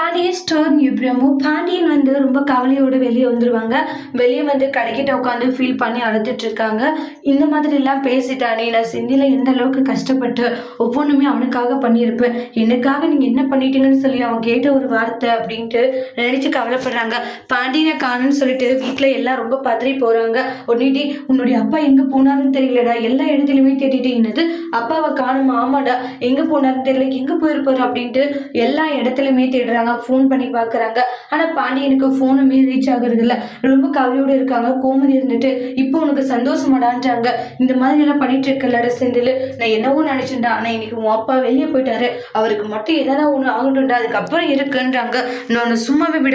Pandya store பிரம்மு Pandian ரொம்ப கவலையோடு வெளியே வந்துருவாங்க. வெளியே கடைக்கிட்ட உட்காந்து ஃபீல் பண்ணி அழுதுட்டு இருக்காங்க. இந்த மாதிரி எல்லாம் பேசிட்டானே, நான் செந்தில எந்த அளவுக்கு கஷ்டப்பட்டு ஒவ்வொன்றுமே அவனுக்காக பண்ணியிருப்பேன், எனக்காக நீங்க என்ன பண்ணிட்டீங்கன்னு சொல்லி அவன் கேட்ட ஒரு வார்த்தை அப்படின்ட்டு நினைச்சு கவலைப்படுறாங்க. பாண்டியனை காணுன்னு சொல்லிட்டு வீட்டுல எல்லாம் ரொம்ப பதறி போறாங்க. உடனே உன்னுடைய அப்பா எங்க போனாருன்னு தெரியலடா, எல்லா இடத்துலயுமே தேடிட்டு என்னது அப்பாவை காணுமா, ஆமாடா எங்க போனாருன்னு தெரியல, எங்க போயிருப்பாரு அப்படின்ட்டு எல்லா இடத்துலயுமே தேடுறாங்க. ஃபோன் பண்ணி பார்க்குறாங்க. ஆனால் பாண்டியனுக்கு ஃபோனுமே ரீச் ஆகுறது இல்லை. ரொம்ப கவலையோடு இருக்காங்க. கோமதி இருந்துட்டு இப்போ உனக்கு சந்தோஷமாடான்றாங்க. இந்த மாதிரி எல்லாம் பண்ணிட்டு இருக்கலடா செந்தில், நான் என்னவோ நினைச்சேன்டா, ஆனால் இன்னைக்கு உன் அப்பா வெளியே போயிட்டாரு, அவருக்கு மட்டும் என்னதான் ஒன்று ஆகட்டும்டா, அதுக்கப்புறம் இருக்குன்றாங்க. நான் சும்மாவே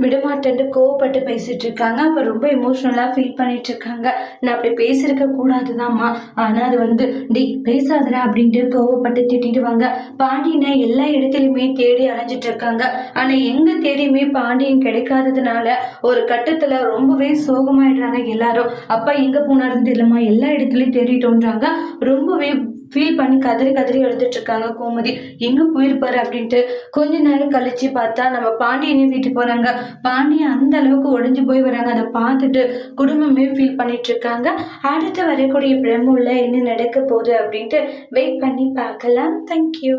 விடமாட்டேன்ட்டு கோவப்பட்டு பேசிட்டு இருக்காங்க. அப்ப ரொம்ப எமோஷனலா ஃபீல் பண்ணிட்டு இருக்காங்க. நான் அப்படி பேசிருக்க கூடாதுதான்மா, ஆனா அது டி பேசாதடா அப்படின்ட்டு கோவப்பட்டு திட்டிடுவாங்க. பாண்டியனை எல்லா இடத்துலயுமே தேடி அலைஞ்சிட்டு இருக்காங்க. ஆனா எங்க தேடியுமே பாண்டியன் கிடைக்காததுனால ஒரு கட்டத்துல ரொம்பவே சோகமாயிடுறாங்க எல்லாரும். அப்பா எங்க போனாருன்னு தெரியலமா, எல்லா இடத்துலயும் தேடிட்டோன்றாங்க. ரொம்பவே ஃபீல் பண்ணி கதறி கதறி எழுதிட்டு இருக்காங்க கோமதி. எங்க போயிருப்பாரு அப்படின்ட்டு கொஞ்ச நேரம் கழிச்சு பார்த்தா நம்ம பாண்டியனையும் வீட்டுக்கு போறாங்க. பாண்டியன் அந்த அளவுக்கு உடைஞ்சு போய் வராங்க. அதை பார்த்துட்டு குடும்பமே ஃபீல் பண்ணிட்டு இருக்காங்க. அடுத்து வரக்கூடிய பிரம்முல என்ன நடக்க போகுது அப்படின்ட்டு வெயிட் பண்ணி பார்க்கலாம். தேங்க்யூ.